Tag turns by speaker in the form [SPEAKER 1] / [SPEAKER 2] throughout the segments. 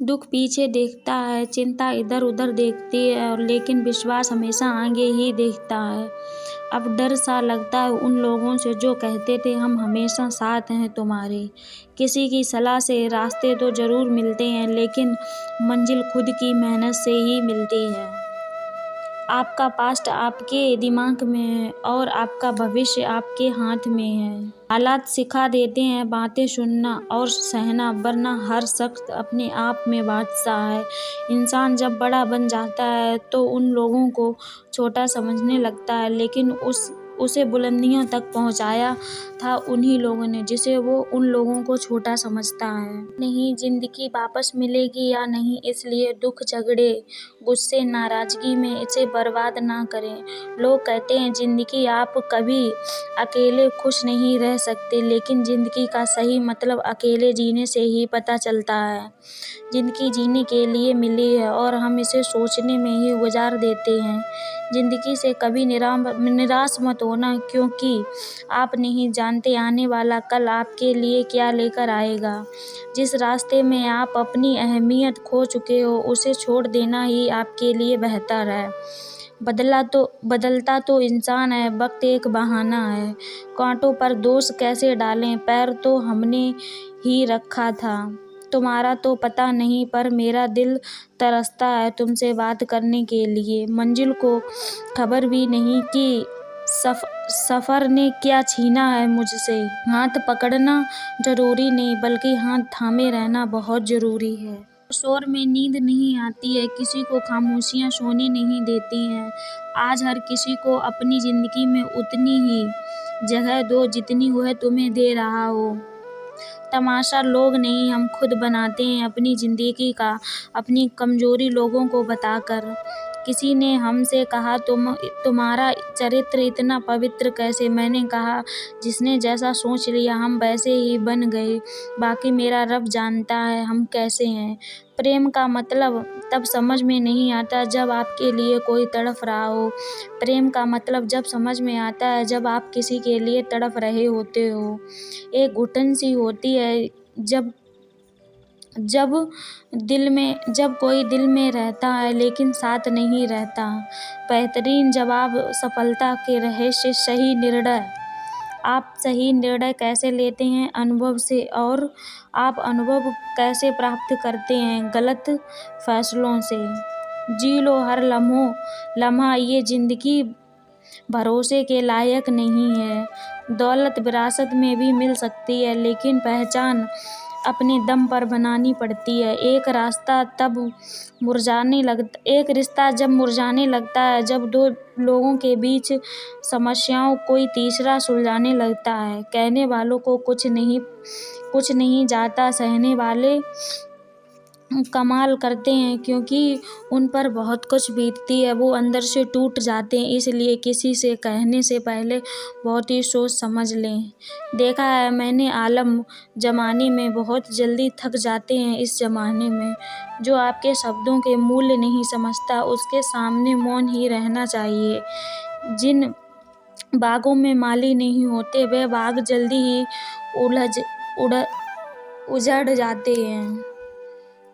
[SPEAKER 1] दुख पीछे देखता है, चिंता इधर उधर देखती है और लेकिन विश्वास हमेशा आगे ही देखता है। अब डर सा लगता है उन लोगों से जो कहते थे हम हमेशा साथ हैं तुम्हारे। किसी की सलाह से रास्ते तो ज़रूर मिलते हैं लेकिन मंजिल खुद की मेहनत से ही मिलती है। आपका पास्ट आपके दिमाग में है और आपका भविष्य आपके हाथ में है। हालात सिखा देते हैं बातें सुनना और सहना, वरना हर शख्स अपने आप में बादशाह है। इंसान जब बड़ा बन जाता है तो उन लोगों को छोटा समझने लगता है, लेकिन उसे बुलंदियों तक पहुंचाया था उन्हीं लोगों ने जिसे वो उन लोगों को छोटा समझता है। नहीं जिंदगी वापस मिलेगी या नहीं, इसलिए दुख, झगड़े, गुस्से, नाराजगी में इसे बर्बाद ना करें। लोग कहते हैं जिंदगी आप कभी अकेले खुश नहीं रह सकते, लेकिन जिंदगी का सही मतलब अकेले जीने से ही पता चलता है। जिंदगी जीने के लिए मिली है और हम इसे सोचने में ही गुजार देते हैं। जिंदगी से कभी निराश मत होना, क्योंकि आप नहीं जानते आने वाला कल आपके लिए क्या लेकर आएगा। जिस रास्ते में आप अपनी अहमियत खो चुके हो उसे छोड़ देना ही आपके लिए बेहतर है। बदलता तो इंसान है, वक्त एक बहाना है। कांटों पर दोष कैसे डालें, पैर तो हमने ही रखा था। तुम्हारा तो पता नहीं पर मेरा दिल तरसता है तुमसे बात करने के लिए। मंजिल को खबर भी नहीं कि सफ़र ने क्या छीना है मुझसे। हाथ पकड़ना ज़रूरी नहीं बल्कि हाथ थामे रहना बहुत ज़रूरी है। शोर में नींद नहीं आती है, किसी को खामोशियाँ सोने नहीं देती हैं। आज हर किसी को अपनी ज़िंदगी में उतनी ही जगह दो जितनी वह तुम्हें दे रहा हो। तमाशा लोग नहीं हम खुद बनाते हैं अपनी ज़िंदगी का, अपनी कमज़ोरी लोगों को बताकर। किसी ने हमसे कहा तुम्हारा चरित्र इतना पवित्र कैसे? मैंने कहा जिसने जैसा सोच लिया हम वैसे ही बन गए, बाकी मेरा रब जानता है हम कैसे हैं। प्रेम का मतलब तब समझ में नहीं आता जब आपके लिए कोई तड़प रहा हो। प्रेम का मतलब जब समझ में आता है जब आप किसी के लिए तड़प रहे होते हो। एक घुटन सी होती है जब कोई दिल में रहता है लेकिन साथ नहीं रहता। बेहतरीन जवाब सफलता के रहस्य सही निर्णय। आप सही निर्णय कैसे लेते हैं? अनुभव से। और आप अनुभव कैसे प्राप्त करते हैं? गलत फैसलों से। जी लो हर लम्हा, ये जिंदगी भरोसे के लायक नहीं है। दौलत विरासत में भी मिल सकती है लेकिन पहचान अपने दम पर बनानी पड़ती है। एक रिश्ता जब मुरझाने लगता है जब दो लोगों के बीच समस्याओं कोई तीसरा सुलझाने लगता है। कहने वालों को कुछ नहीं जाता, सहने वाले कमाल करते हैं क्योंकि उन पर बहुत कुछ बीतती है, वो अंदर से टूट जाते हैं। इसलिए किसी से कहने से पहले बहुत ही सोच समझ लें। देखा है मैंने आलम ज़माने में बहुत जल्दी थक जाते हैं। इस ज़माने में जो आपके शब्दों के मूल्य नहीं समझता उसके सामने मौन ही रहना चाहिए। जिन बागों में माली नहीं होते वे बाग जल्दी ही उजड़ जाते हैं।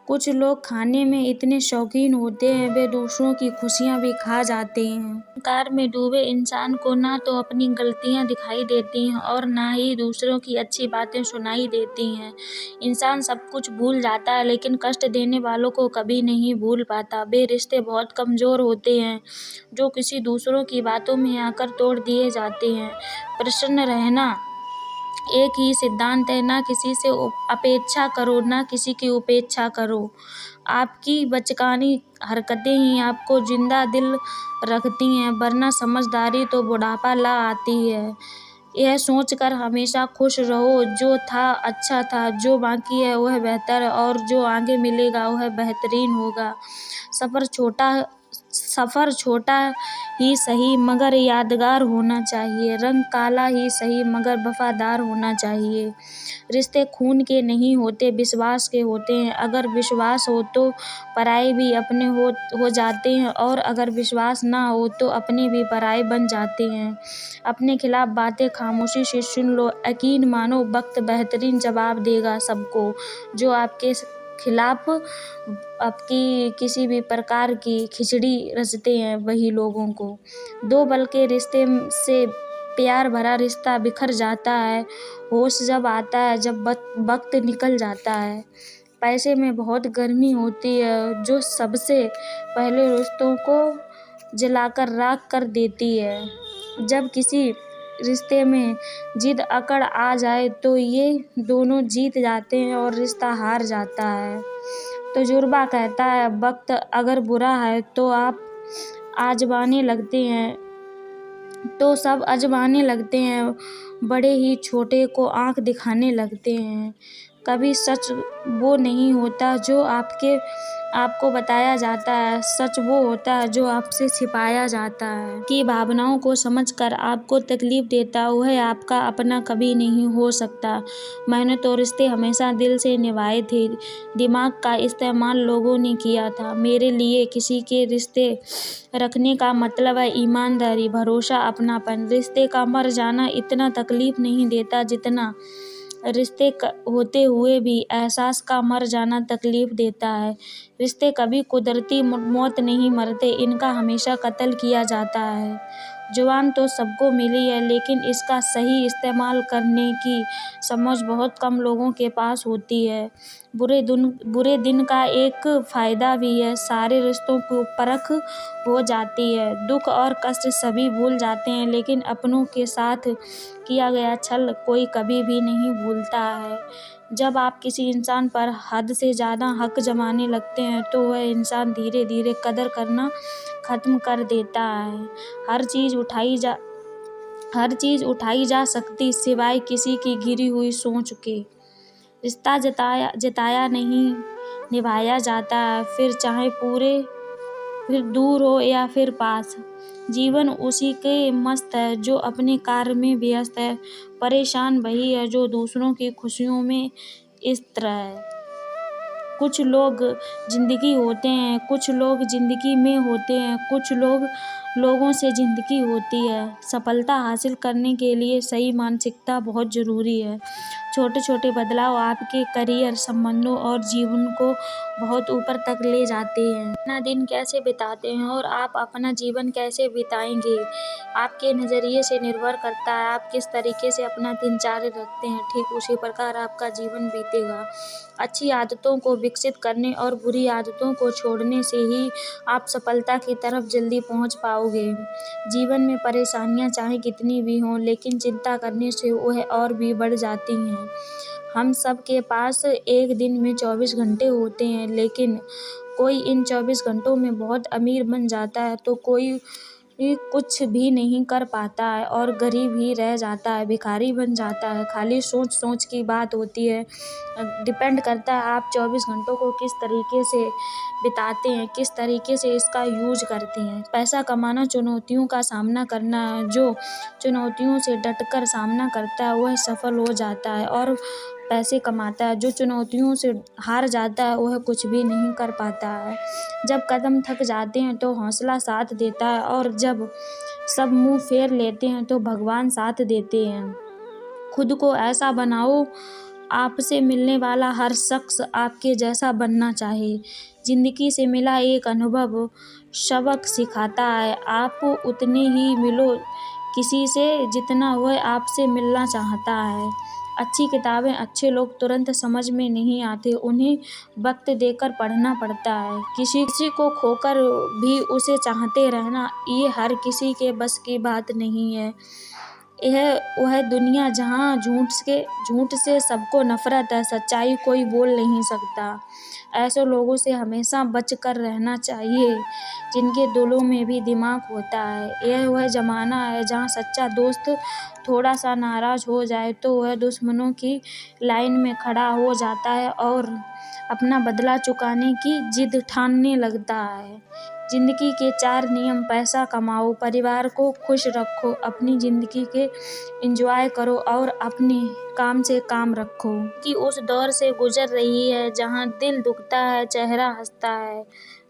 [SPEAKER 1] कुछ लोग खाने में इतने शौकीन होते हैं वे दूसरों की खुशियाँ भी खा जाते हैं। अहंकार में डूबे इंसान को ना तो अपनी गलतियाँ दिखाई देती हैं और ना ही दूसरों की अच्छी बातें सुनाई देती हैं। इंसान सब कुछ भूल जाता है लेकिन कष्ट देने वालों को कभी नहीं भूल पाता। वे रिश्ते बहुत कमज़ोर होते हैं जो किसी दूसरों की बातों में आकर तोड़ दिए जाते हैं। प्रसन्न रहना एक ही सिद्धांत है, ना किसी से अपेक्षा करो ना किसी की उपेक्षा करो। आपकी बचकानी हरकतें ही आपको जिंदा दिल रखती हैं, वरना समझदारी तो बुढ़ापा ला आती है। यह सोचकर हमेशा खुश रहो जो था अच्छा था, जो बाकी है वह बेहतर है और जो आगे मिलेगा वह बेहतरीन होगा। सफ़र छोटा ही सही मगर यादगार होना चाहिए। रंग काला ही सही मगर वफादार होना चाहिए। रिश्ते खून के नहीं होते, विश्वास के होते हैं। अगर विश्वास हो तो पराये भी अपने हो जाते हैं और अगर विश्वास ना हो तो अपने भी पराये बन जाते हैं। अपने खिलाफ बातें खामोशी से सुन लो, यकीन मानो वक्त बेहतरीन जवाब देगा सबको। जो आपके खिलाफ आपकी किसी भी प्रकार की खिचड़ी रचते हैं वही लोगों को। दो पल के रिश्ते से प्यार भरा रिश्ता बिखर जाता है। होश जब आता है जब वक्त निकल जाता है। पैसे में बहुत गर्मी होती है जो सबसे पहले रिश्तों को जलाकर राख कर देती है। जब किसी रिश्ते में जिद अकड़ आ जाए तो ये दोनों जीत जाते हैं और रिश्ता हार जाता है। तजुर्बा कहता है वक्त अगर बुरा है तो आप आजमाने लगते हैं तो सब आजमाने लगते हैं, बड़े ही छोटे को आंख दिखाने लगते हैं। कभी सच वो नहीं होता जो आपको बताया जाता है, सच वो होता है जो आपसे छिपाया जाता है। कि भावनाओं को समझकर आपको तकलीफ देता वह आपका अपना कभी नहीं हो सकता। मैंने तो रिश्ते हमेशा दिल से निभाए थे, दिमाग का इस्तेमाल लोगों ने किया था। मेरे लिए किसी के रिश्ते रखने का मतलब है ईमानदारी, भरोसा, अपनापन। रिश्ते का मर जाना इतना तकलीफ नहीं देता जितना रिश्ते होते हुए भी एहसास का मर जाना तकलीफ देता है। रिश्ते कभी कुदरती मौत नहीं मरते, इनका हमेशा कत्ल किया जाता है। जुबान तो सबको मिली है लेकिन इसका सही इस्तेमाल करने की समझ बहुत कम लोगों के पास होती है। बुरे दिन का एक फ़ायदा भी है, सारे रिश्तों को परख हो जाती है। दुख और कष्ट सभी भूल जाते हैं लेकिन अपनों के साथ किया गया छल कोई कभी भी नहीं भूलता है। जब आप किसी इंसान पर हद से ज़्यादा हक जमाने लगते हैं तो वह इंसान धीरे धीरे कदर करना ख़त्म कर देता है। हर चीज़ उठाई जा सकती सिवाय किसी की गिरी हुई सोच के। रिश्ता जताया नहीं निभाया जाता है, फिर दूर हो या फिर पास। जीवन उसी के मस्त है जो अपने कार्य में व्यस्त है, परेशान वही है जो दूसरों की खुशियों में इस तरह है। कुछ लोग जिंदगी होते हैं, कुछ लोग जिंदगी में होते हैं, कुछ लोगों से जिंदगी होती है। सफलता हासिल करने के लिए सही मानसिकता बहुत ज़रूरी है। छोटे छोटे बदलाव आपके करियर, संबंधों और जीवन को बहुत ऊपर तक ले जाते हैं। अपना दिन कैसे बिताते हैं और आप अपना जीवन कैसे बिताएंगे, आपके नज़रिए से निर्भर करता है। आप किस तरीके से अपना दिनचर्या रखते हैं, ठीक उसी प्रकार आपका जीवन बीतेगा। अच्छी आदतों को विकसित करने और बुरी आदतों को छोड़ने से ही आप सफलता की तरफ जल्दी पहुंच पाओगे। जीवन में परेशानियां चाहे कितनी भी हों लेकिन चिंता करने से वह और भी बढ़ जाती हैं। हम सब के पास एक दिन में 24 घंटे होते हैं लेकिन कोई इन 24 घंटों में बहुत अमीर बन जाता है तो कोई कुछ भी नहीं कर पाता है और गरीब ही रह जाता है, भिखारी बन जाता है। खाली सोच की बात होती है। डिपेंड करता है आप 24 घंटों को किस तरीके से बिताते हैं, किस तरीके से इसका यूज करते हैं। पैसा कमाना चुनौतियों का सामना करना है, जो चुनौतियों से डटकर सामना करता है वह सफल हो जाता है और पैसे कमाता है। जो चुनौतियों से हार जाता है वह कुछ भी नहीं कर पाता है। जब कदम थक जाते हैं तो हौसला साथ देता है और जब सब मुंह फेर लेते हैं तो भगवान साथ देते हैं। खुद को ऐसा बनाओ आपसे मिलने वाला हर शख्स आपके जैसा बनना चाहे। जिंदगी से मिला एक अनुभव सबक सिखाता है। आप उतने ही मिलो किसी से जितना वह आपसे मिलना चाहता है। अच्छी किताबें, अच्छे लोग तुरंत समझ में नहीं आते, उन्हें वक्त देकर पढ़ना पड़ता है। किसी को खोकर भी उसे चाहते रहना ये हर किसी के बस की बात नहीं है। यह वह दुनिया जहाँ झूठ से सबको नफरत है, सच्चाई कोई बोल नहीं सकता। ऐसे लोगों से हमेशा बच कर रहना चाहिए जिनके दिलों में भी दिमाग होता है। यह वह ज़माना है जहाँ सच्चा दोस्त थोड़ा सा नाराज़ हो जाए तो वह दुश्मनों की लाइन में खड़ा हो जाता है और अपना बदला चुकाने की जिद ठानने लगता है। जिंदगी के 4 नियम: पैसा कमाओ, परिवार को खुश रखो, अपनी ज़िंदगी के एंजॉय करो और अपने काम से काम रखो। कि उस दौर से गुजर रही है जहाँ दिल दुखता है, चेहरा हंसता है।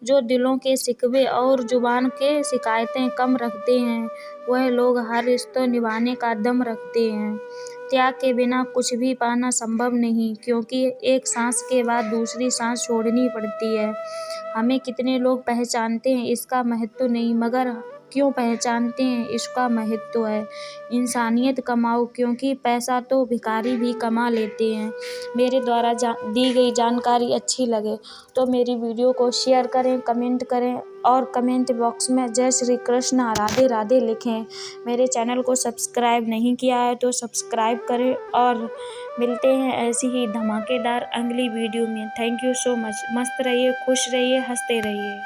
[SPEAKER 1] जो दिलों के शिकवे और जुबान के शिकायतें कम रखते हैं वह लोग हर रिश्ता निभाने का दम रखते हैं। त्याग के बिना कुछ भी पाना संभव नहीं, क्योंकि एक सांस के बाद दूसरी सांस छोड़नी पड़ती है। हमें कितने लोग पहचानते हैं इसका महत्व नहीं, मगर क्यों पहचानते हैं इसका महत्व है। इंसानियत कमाओ, क्योंकि पैसा तो भिखारी भी कमा लेते हैं। मेरे द्वारा दी गई जानकारी अच्छी लगे तो मेरी वीडियो को शेयर करें, कमेंट करें और कमेंट बॉक्स में जय श्री कृष्ण राधे राधे लिखें। मेरे चैनल को सब्सक्राइब नहीं किया है तो सब्सक्राइब करें और मिलते हैं ऐसी ही धमाकेदार अगली वीडियो में। Thank you so much. मस्त रहिए, खुश रहिए, हंसते रहिए।